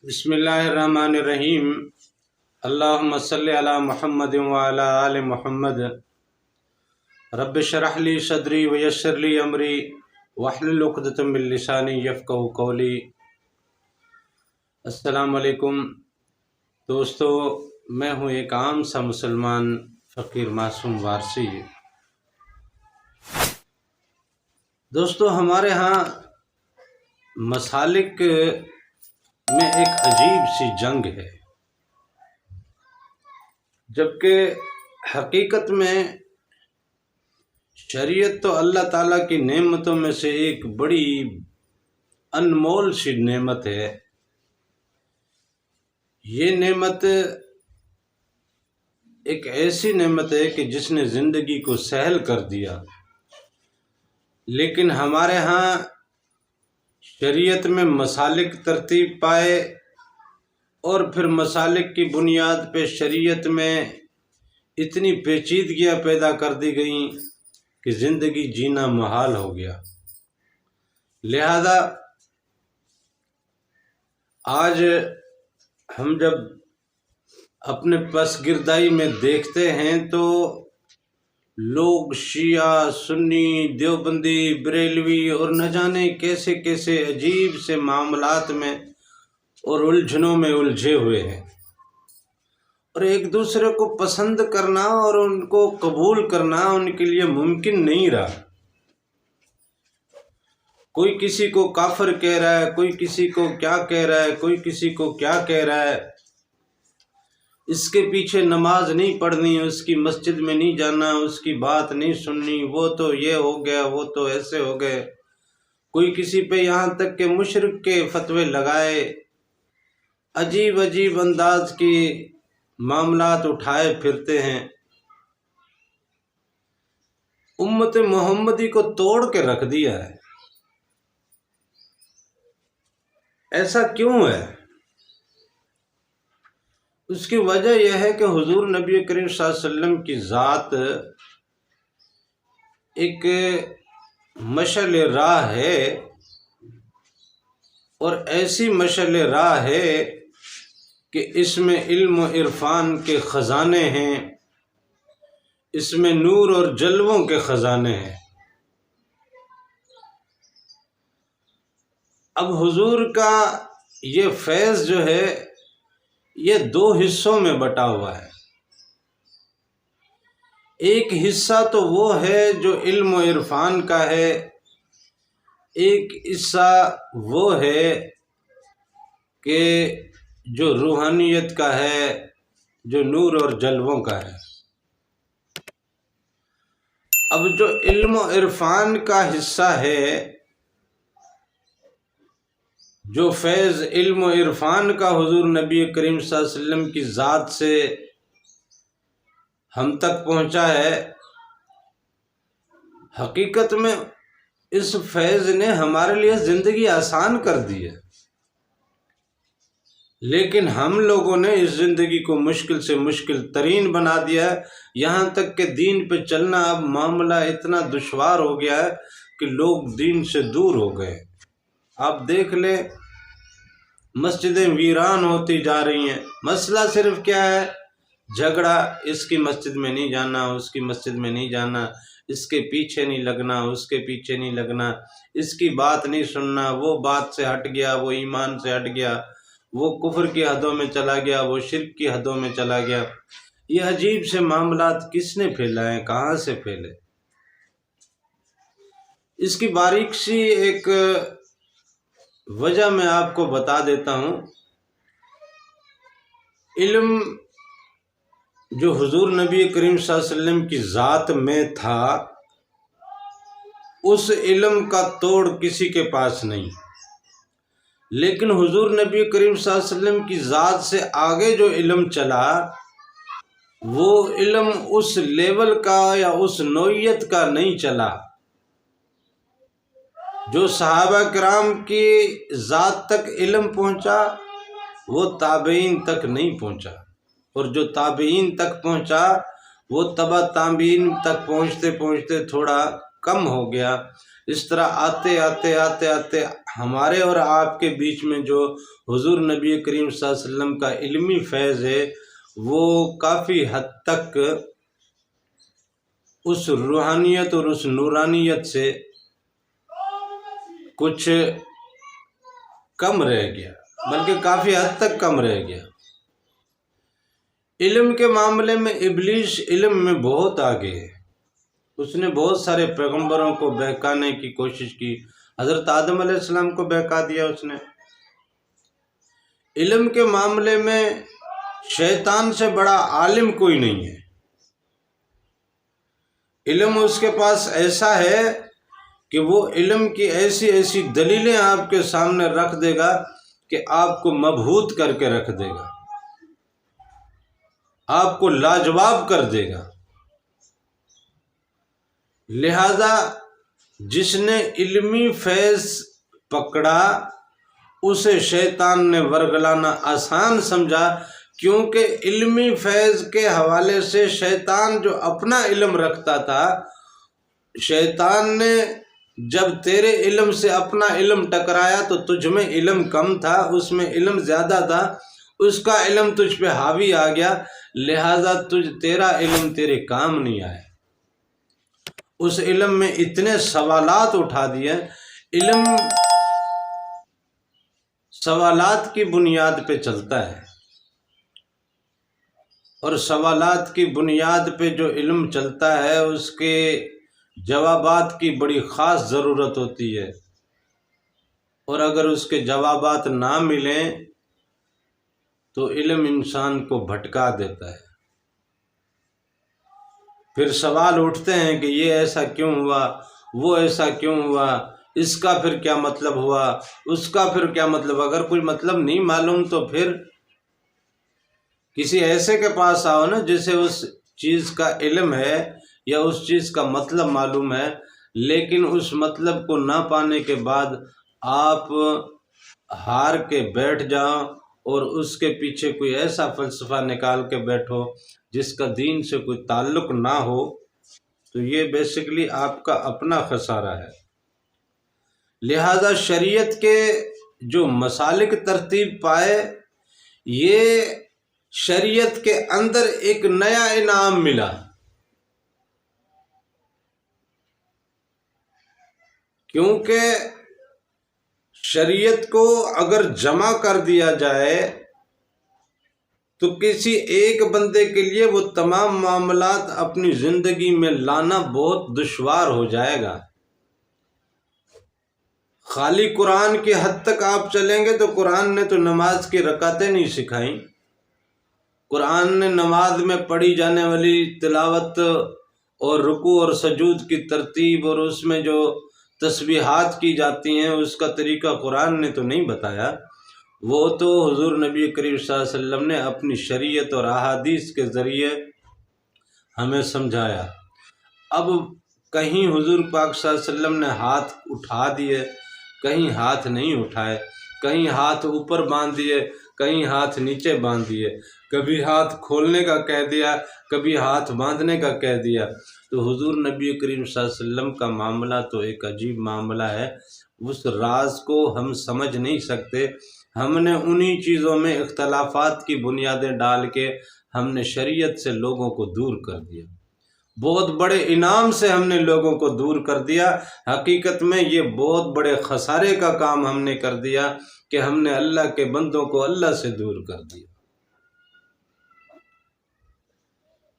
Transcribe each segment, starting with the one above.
بسم اللہ الرحمن الرحیم۔ اللہم صلی علی محمد وعلی آل محمد۔ رب اشرح لی صدری ویسر لی امری واحلل عقدۃ من لسانی یفقہوا قولی۔ السلام علیکم دوستو، میں ہوں ایک عام سا مسلمان فقیر معصوم وارثی۔ دوستو، ہمارے ہاں مسالک میں ایک عجیب سی جنگ ہے، جبکہ حقیقت میں شریعت تو اللہ تعالیٰ کی نعمتوں میں سے ایک بڑی انمول سی نعمت ہے۔ یہ نعمت ایک ایسی نعمت ہے کہ جس نے زندگی کو سہل کر دیا، لیکن ہمارے ہاں شریعت میں مسالک ترتیب پائے اور پھر مسالک کی بنیاد پہ شریعت میں اتنی پیچیدگیاں پیدا کر دی گئیں کہ زندگی جینا محال ہو گیا۔ لہذا آج ہم جب اپنے پس گردائی میں دیکھتے ہیں تو لوگ شیعہ، سنی، دیوبندی، بریلوی اور نہ جانے کیسے کیسے عجیب سے معاملات میں اور الجھنوں میں الجھے ہوئے ہیں، اور ایک دوسرے کو پسند کرنا اور ان کو قبول کرنا ان کے لیے ممکن نہیں رہا۔ کوئی کسی کو کافر کہہ رہا ہے، کوئی کسی کو کیا کہہ رہا ہے، کوئی کسی کو کیا کہہ رہا ہے۔ اس کے پیچھے نماز نہیں پڑھنی، اس کی مسجد میں نہیں جانا، اس کی بات نہیں سننی، وہ تو یہ ہو گیا، وہ تو ایسے ہو گئے۔ کوئی کسی پہ یہاں تک کہ مشرک کے فتوے لگائے، عجیب عجیب انداز کی معاملات اٹھائے پھرتے ہیں۔ امت محمدی کو توڑ کے رکھ دیا ہے۔ ایسا کیوں ہے؟ اس کی وجہ یہ ہے کہ حضور نبی کریم صلی اللہ علیہ وسلم کی ذات ایک مشعل راہ ہے، اور ایسی مشعل راہ ہے کہ اس میں علم و عرفان کے خزانے ہیں، اس میں نور اور جلووں کے خزانے ہیں۔ اب حضور کا یہ فیض جو ہے یہ دو حصوں میں بٹا ہوا ہے۔ ایک حصہ تو وہ ہے جو علم و عرفان کا ہے، ایک حصہ وہ ہے کہ جو روحانیت کا ہے، جو نور اور جلووں کا ہے۔ اب جو علم و عرفان کا حصہ ہے، جو فیض علم و عرفان کا حضور نبی کریم صلی اللہ علیہ وسلم کی ذات سے ہم تک پہنچا ہے، حقیقت میں اس فیض نے ہمارے لیے زندگی آسان کر دی ہے، لیکن ہم لوگوں نے اس زندگی کو مشکل سے مشکل ترین بنا دیا ہے۔ یہاں تک کہ دین پہ چلنا اب معاملہ اتنا دشوار ہو گیا ہے کہ لوگ دین سے دور ہو گئے۔ آپ دیکھ لیں، مسجدیں ویران ہوتی جا رہی ہیں۔ مسئلہ صرف کیا ہے؟ جھگڑا، اس کی مسجد میں نہیں جانا، اس کی مسجد میں نہیں جانا، اس کے پیچھے نہیں لگنا، اس کے پیچھے نہیں لگنا، اس کی بات نہیں سننا، وہ بات سے ہٹ گیا، وہ ایمان سے ہٹ گیا، وہ کفر کی حدوں میں چلا گیا، وہ شرک کی حدوں میں چلا گیا۔ یہ عجیب سے معاملات کس نے پھیلائے ہیں؟ کہاں سے پھیلے؟ اس کی باریک سی ایک وجہ میں آپ کو بتا دیتا ہوں۔ علم جو حضور نبی کریم صلی اللہ علیہ وسلم کی ذات میں تھا، اس علم کا توڑ کسی کے پاس نہیں، لیکن حضور نبی کریم صلی اللہ علیہ وسلم کی ذات سے آگے جو علم چلا، وہ علم اس لیول کا یا اس نوعیت کا نہیں چلا۔ جو صحابہ کرام کی ذات تک علم پہنچا، وہ تابعین تک نہیں پہنچا، اور جو تابعین تک پہنچا وہ تبع تابعین تک پہنچتے پہنچتے تھوڑا کم ہو گیا۔ اس طرح آتے آتے آتے آتے ہمارے اور آپ کے بیچ میں جو حضور نبی کریم صلی اللہ علیہ وسلم کا علمی فیض ہے وہ کافی حد تک اس روحانیت اور اس نورانیت سے کچھ کم رہ گیا، بلکہ کافی حد تک کم رہ گیا۔ علم کے معاملے میں ابلیس علم میں بہت آگے ہے، اس نے بہت سارے پیغمبروں کو بہکانے کی کوشش کی، حضرت آدم علیہ السلام کو بہکا دیا اس نے۔ علم کے معاملے میں شیطان سے بڑا عالم کوئی نہیں ہے۔ علم اس کے پاس ایسا ہے کہ وہ علم کی ایسی ایسی دلیلیں آپ کے سامنے رکھ دے گا کہ آپ کو مبہوت کر کے رکھ دے گا، آپ کو لاجواب کر دے گا۔ لہذا جس نے علمی فیض پکڑا اسے شیطان نے ورگلانا آسان سمجھا، کیونکہ علمی فیض کے حوالے سے شیطان جو اپنا علم رکھتا تھا، شیطان نے جب تیرے علم سے اپنا علم ٹکرایا تو تجھ میں علم کم تھا، اس میں علم زیادہ تھا، اس کا علم تجھ پہ حاوی آ گیا، لہذا تیرا علم تیرے کام نہیں آیا۔ اس علم میں اتنے سوالات اٹھا دیے۔ علم سوالات کی بنیاد پہ چلتا ہے، اور سوالات کی بنیاد پہ جو علم چلتا ہے اس کے جوابات کی بڑی خاص ضرورت ہوتی ہے، اور اگر اس کے جوابات نہ ملیں تو علم انسان کو بھٹکا دیتا ہے۔ پھر سوال اٹھتے ہیں کہ یہ ایسا کیوں ہوا، وہ ایسا کیوں ہوا، اس کا پھر کیا مطلب ہوا، اس کا پھر کیا مطلب۔ اگر کوئی مطلب نہیں معلوم تو پھر کسی ایسے کے پاس آؤ نا جسے اس چیز کا علم ہے یا اس چیز کا مطلب معلوم ہے، لیکن اس مطلب کو نہ پانے کے بعد آپ ہار کے بیٹھ جاؤ اور اس کے پیچھے کوئی ایسا فلسفہ نکال کے بیٹھو جس کا دین سے کوئی تعلق نہ ہو، تو یہ بیسیکلی آپ کا اپنا خسارہ ہے۔ لہذا شریعت کے جو مسالک ترتیب پائے، یہ شریعت کے اندر ایک نیا انعام ملا، کیونکہ شریعت کو اگر جمع کر دیا جائے تو کسی ایک بندے کے لیے وہ تمام معاملات اپنی زندگی میں لانا بہت دشوار ہو جائے گا۔ خالی قرآن کی حد تک آپ چلیں گے تو قرآن نے تو نماز کی رکعتیں نہیں سکھائیں، قرآن نے نماز میں پڑھی جانے والی تلاوت اور رکوع اور سجود کی ترتیب اور اس میں جو تسبیحات کی جاتی ہیں اس کا طریقہ قرآن نے تو نہیں بتایا، وہ تو حضور نبی کریم صلی اللہ علیہ وسلم نے اپنی شریعت اور احادیث کے ذریعے ہمیں سمجھایا۔ اب کہیں حضور پاک صلی اللہ علیہ وسلم نے ہاتھ اٹھا دیے، کہیں ہاتھ نہیں اٹھائے، کہیں ہاتھ اوپر باندھ دیے، کہیں ہاتھ نیچے باندھ دیے، کبھی ہاتھ کھولنے کا کہہ دیا، کبھی ہاتھ باندھنے کا کہہ دیا۔ تو حضور نبی کریم صلی اللہ علیہ وسلم کا معاملہ تو ایک عجیب معاملہ ہے، اس راز کو ہم سمجھ نہیں سکتے۔ ہم نے انہی چیزوں میں اختلافات کی بنیادیں ڈال کے ہم نے شریعت سے لوگوں کو دور کر دیا، بہت بڑے انعام سے ہم نے لوگوں کو دور کر دیا۔ حقیقت میں یہ بہت بڑے خسارے کا کام ہم نے کر دیا کہ ہم نے اللہ کے بندوں کو اللہ سے دور کر دیا،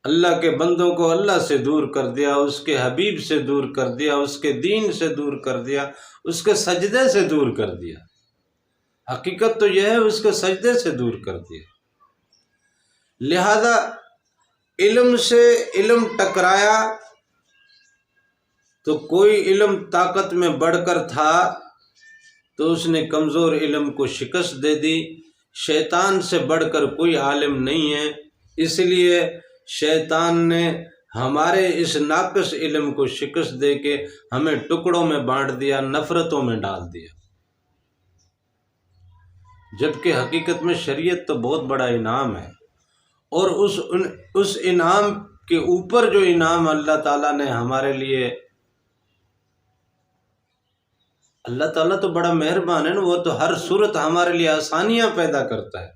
اللہ کے بندوں کو اللہ سے دور کر دیا، اس کے حبیب سے دور کر دیا، اس کے دین سے دور کر دیا، اس کے سجدے سے دور کر دیا۔ حقیقت تو یہ ہے اس کے سجدے سے دور کر دیا۔ لہذا علم سے علم ٹکرایا تو کوئی علم طاقت میں بڑھ کر تھا تو اس نے کمزور علم کو شکست دے دی۔ شیطان سے بڑھ کر کوئی عالم نہیں ہے، اس لیے شیطان نے ہمارے اس ناقص علم کو شکست دے کے ہمیں ٹکڑوں میں بانٹ دیا، نفرتوں میں ڈال دیا، جبکہ حقیقت میں شریعت تو بہت بڑا انعام ہے، اور اس انعام کے اوپر جو انعام اللہ تعالیٰ نے ہمارے لیے اللہ تعالیٰ تو بڑا مہربان ہے نا، وہ تو ہر صورت ہمارے لیے آسانیاں پیدا کرتا ہے۔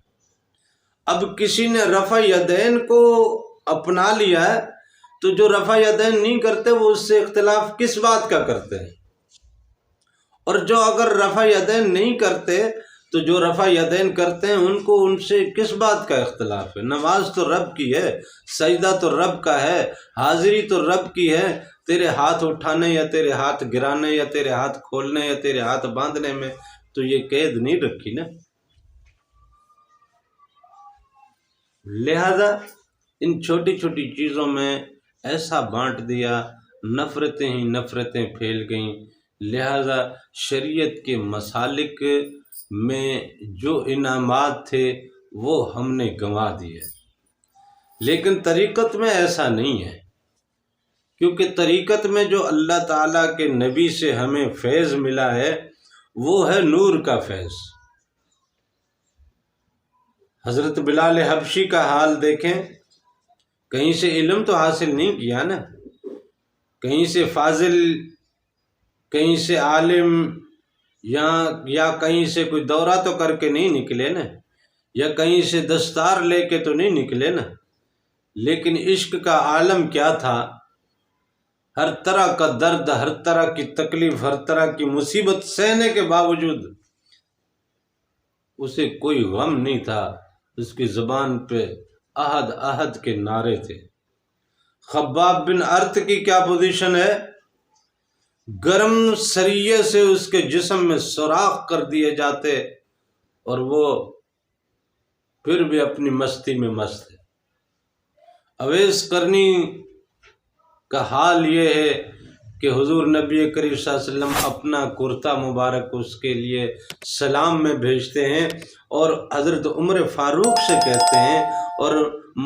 اب کسی نے رفع یدین کو اپنا لیا ہے تو جو رفع یدین نہیں کرتے وہ اس سے اختلاف کس بات کا کرتے ہیں؟ اور جو اگر رفع یدین نہیں کرتے تو جو رفع یدین کرتے ہیں ان کو ان سے کس بات کا اختلاف ہے؟ نماز تو رب کی ہے، سجدہ تو رب کا ہے، حاضری تو رب کی ہے، تیرے ہاتھ اٹھانے یا تیرے ہاتھ گرانے یا تیرے ہاتھ کھولنے یا تیرے ہاتھ باندھنے میں تو یہ قید نہیں رکھی نا۔ لہذا ان چھوٹی چھوٹی چیزوں میں ایسا بانٹ دیا، نفرتیں ہی نفرتیں پھیل گئیں۔ لہذا شریعت کے مسالک میں جو انعامات تھے وہ ہم نے گنوا دیے، لیکن طریقت میں ایسا نہیں ہے، کیونکہ طریقت میں جو اللہ تعالیٰ کے نبی سے ہمیں فیض ملا ہے وہ ہے نور کا فیض۔ حضرت بلال حبشی کا حال دیکھیں، کہیں سے علم تو حاصل نہیں کیا نا، کہیں سے فاضل، کہیں سے عالم، یا کہیں سے کوئی دورہ تو کر کے نہیں نکلے نا، یا کہیں سے دستار لے کے تو نہیں نکلے نا، لیکن عشق کا عالم کیا تھا؟ ہر طرح کا درد، ہر طرح کی تکلیف، ہر طرح کی مصیبت سہنے کے باوجود اسے کوئی غم نہیں تھا، اس کی زبان پہ احد احد کے نعرے تھے۔ خباب بن ارت کی کیا پوزیشن ہے؟ گرم سریے سے اس کے جسم میں سوراخ کر دیے جاتے اور وہ پھر بھی اپنی مستی میں مست ہے۔ اویس قرنی کا حال یہ ہے کہ حضور نبی کریم صلی اللہ علیہ وسلم اپنا کرتا مبارک اس کے لیے سلام میں بھیجتے ہیں اور حضرت عمر فاروق سے کہتے ہیں اور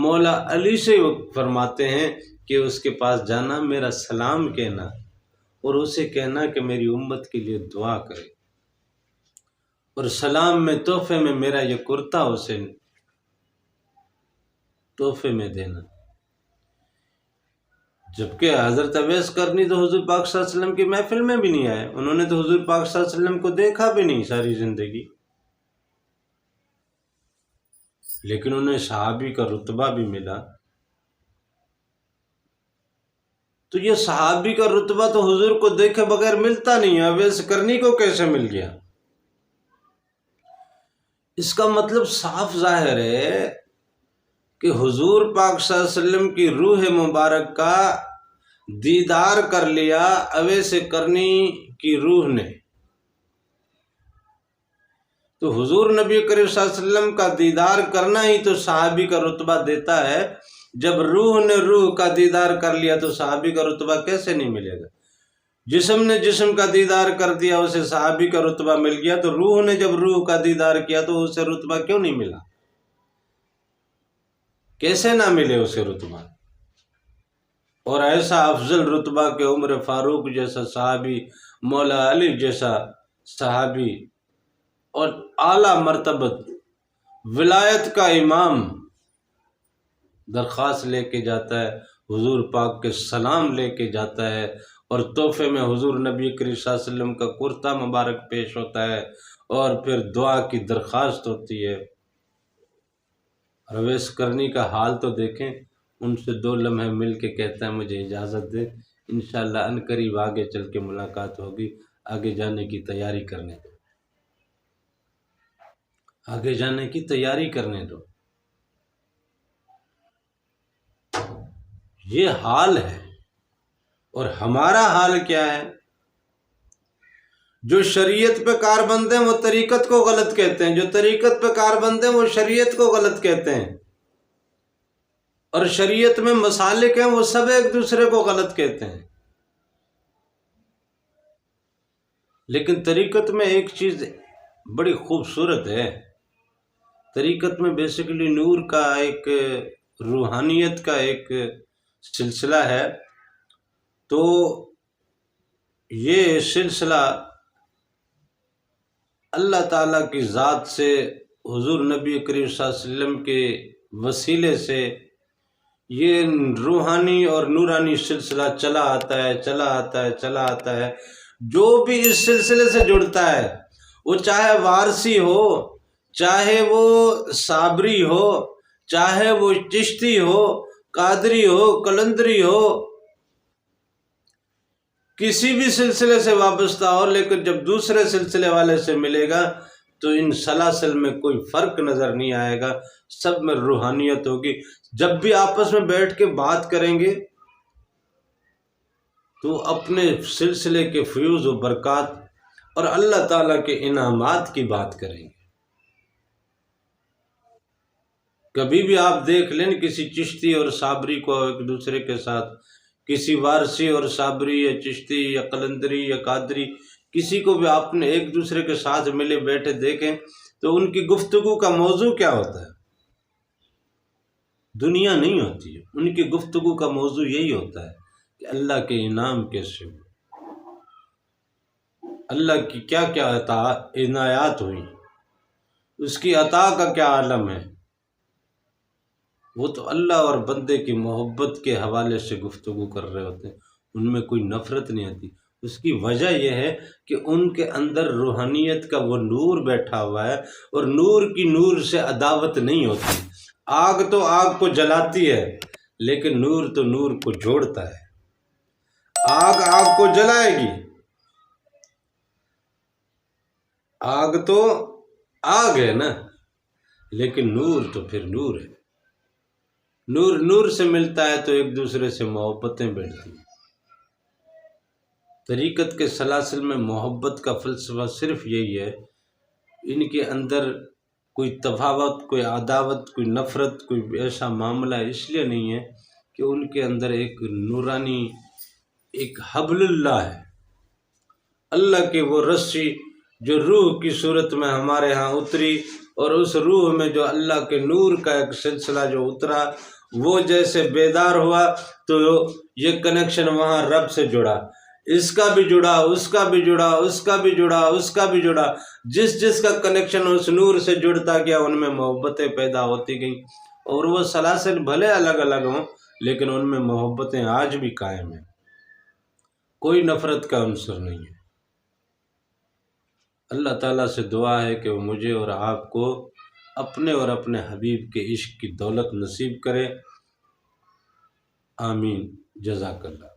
مولا علی سے فرماتے ہیں کہ اس کے پاس جانا، میرا سلام کہنا اور اسے کہنا کہ میری امت کے لیے دعا کرے، اور سلام میں تحفے میں میرا یہ کرتا اسے تحفے میں دینا۔ جبکہ حضرت اویس قرنی تو حضور پاک صلی اللہ علیہ وسلم کی محفل میں بھی نہیں آئے، انہوں نے تو حضور پاک صلی اللہ علیہ وسلم کو دیکھا بھی نہیں ساری زندگی، لیکن انہیں صحابی کا رتبہ بھی ملا۔ تو یہ صحابی کا رتبہ تو حضور کو دیکھے بغیر ملتا نہیں ہے، اویس قرنی کو کیسے مل گیا؟ اس کا مطلب صاف ظاہر ہے کہ حضور پاک صلی اللہ علیہ وسلم کی روح مبارک کا دیدار کر لیا اویس قرنی کی روح نے، تو حضور نبی کریم صلی اللہ علیہ وسلم کا دیدار کرنا ہی تو صحابی کا رتبہ دیتا ہے۔ جب روح نے روح کا دیدار کر لیا تو صحابی کا رتبہ کیسے نہیں ملے گا؟ جسم نے جسم کا دیدار کر دیا، اسے صحابی کا رتبہ مل گیا، تو روح نے جب روح کا دیدار کیا تو اسے رتبہ کیوں نہیں ملا؟ کیسے نہ ملے اسے رتبہ؟ اور ایسا افضل رتبہ کہ عمر فاروق جیسا صحابی، مولا علی جیسا صحابی اور اعلیٰ مرتبت ولایت کا امام درخواست لے کے جاتا ہے، حضور پاک کے سلام لے کے جاتا ہے، اور تحفے میں حضور نبی کریم صلی اللہ علیہ وسلم کا کرتا مبارک پیش ہوتا ہے اور پھر دعا کی درخواست ہوتی ہے۔ اویس قرنی کا حال تو دیکھیں، ان سے 2 لمحے مل کے کہتا ہے مجھے اجازت دے، انشاءاللہ عنقریب آگے چل کے ملاقات ہوگی، آگے جانے کی تیاری کرنے دو، آگے جانے کی تیاری کرنے دو۔ یہ حال ہے، اور ہمارا حال کیا ہے؟ جو شریعت پہ کاربند ہیں وہ طریقت کو غلط کہتے ہیں، جو طریقت پہ کاربند ہیں وہ شریعت کو غلط کہتے ہیں، اور شریعت میں مسالک ہیں وہ سب ایک دوسرے کو غلط کہتے ہیں۔ لیکن طریقت میں ایک چیز بڑی خوبصورت ہے، طریقت میں بیسیکلی نور کا ایک، روحانیت کا ایک سلسلہ ہے، تو یہ سلسلہ اللہ تعالیٰ کی ذات سے، حضور نبی کریم صلی اللہ علیہ وسلم کے وسیلے سے یہ روحانی اور نورانی سلسلہ چلا آتا ہے، چلا آتا ہے، چلا آتا ہے۔ جو بھی اس سلسلے سے جڑتا ہے، وہ چاہے وارسی ہو، چاہے وہ صابری ہو، چاہے وہ چشتی ہو، قادری ہو، قلندری ہو، کسی بھی سلسلے سے وابستہ ہو، لیکن جب دوسرے سلسلے والے سے ملے گا تو ان سلاسل میں کوئی فرق نظر نہیں آئے گا، سب میں روحانیت ہوگی۔ جب بھی آپس میں بیٹھ کے بات کریں گے تو اپنے سلسلے کے فیوز و برکات اور اللہ تعالیٰ کے انعامات کی بات کریں گے۔ کبھی بھی آپ دیکھ لیں کسی چشتی اور صابری کو ایک دوسرے کے ساتھ، کسی وارسی اور صابری یا چشتی یا قلندری یا قادری، کسی کو بھی آپ نے ایک دوسرے کے ساتھ ملے بیٹھے دیکھیں تو ان کی گفتگو کا موضوع کیا ہوتا ہے؟ دنیا نہیں ہوتی ہے، ان کی گفتگو کا موضوع یہی ہوتا ہے کہ اللہ کے انعام کیسے ہوئے، اللہ کی کیا کیا عنایات ہوئی، اس کی عطا کا کیا عالم ہے۔ وہ تو اللہ اور بندے کی محبت کے حوالے سے گفتگو کر رہے ہوتے ہیں، ان میں کوئی نفرت نہیں آتی۔ اس کی وجہ یہ ہے کہ ان کے اندر روحانیت کا وہ نور بیٹھا ہوا ہے، اور نور کی نور سے عداوت نہیں ہوتی۔ آگ تو آگ کو جلاتی ہے، لیکن نور تو نور کو جوڑتا ہے۔ آگ آگ کو جلائے گی، آگ تو آگ ہے نا، لیکن نور تو پھر نور ہے۔ نور نور سے ملتا ہے تو ایک دوسرے سے محبتیں بڑھتی ہیں۔ طریقت کے سلاسل میں محبت کا فلسفہ صرف یہی ہے، ان کے اندر کوئی تفاوت، کوئی عداوت، کوئی نفرت، کوئی ایسا معاملہ اس لیے نہیں ہے کہ ان کے اندر ایک نورانی، ایک حبل اللہ ہے، اللہ کی وہ رسی جو روح کی صورت میں ہمارے ہاں اتری، اور اس روح میں جو اللہ کے نور کا ایک سلسلہ جو اترا، وہ جیسے بیدار ہوا تو یہ کنیکشن وہاں رب سے جڑا، اس کا بھی جڑا، اس کا بھی جڑا، اس کا بھی جڑا، اس کا بھی جڑا، جس جس کا کنیکشن اس نور سے جڑتا گیا ان میں محبتیں پیدا ہوتی گئیں، اور وہ سلاسل بھلے الگ الگ ہوں لیکن ان میں محبتیں آج بھی قائم ہیں، کوئی نفرت کا عنصر نہیں ہے۔ اللہ تعالیٰ سے دعا ہے کہ وہ مجھے اور آپ کو اپنے اور اپنے حبیب کے عشق کی دولت نصیب کرے، آمین، جزاک اللہ۔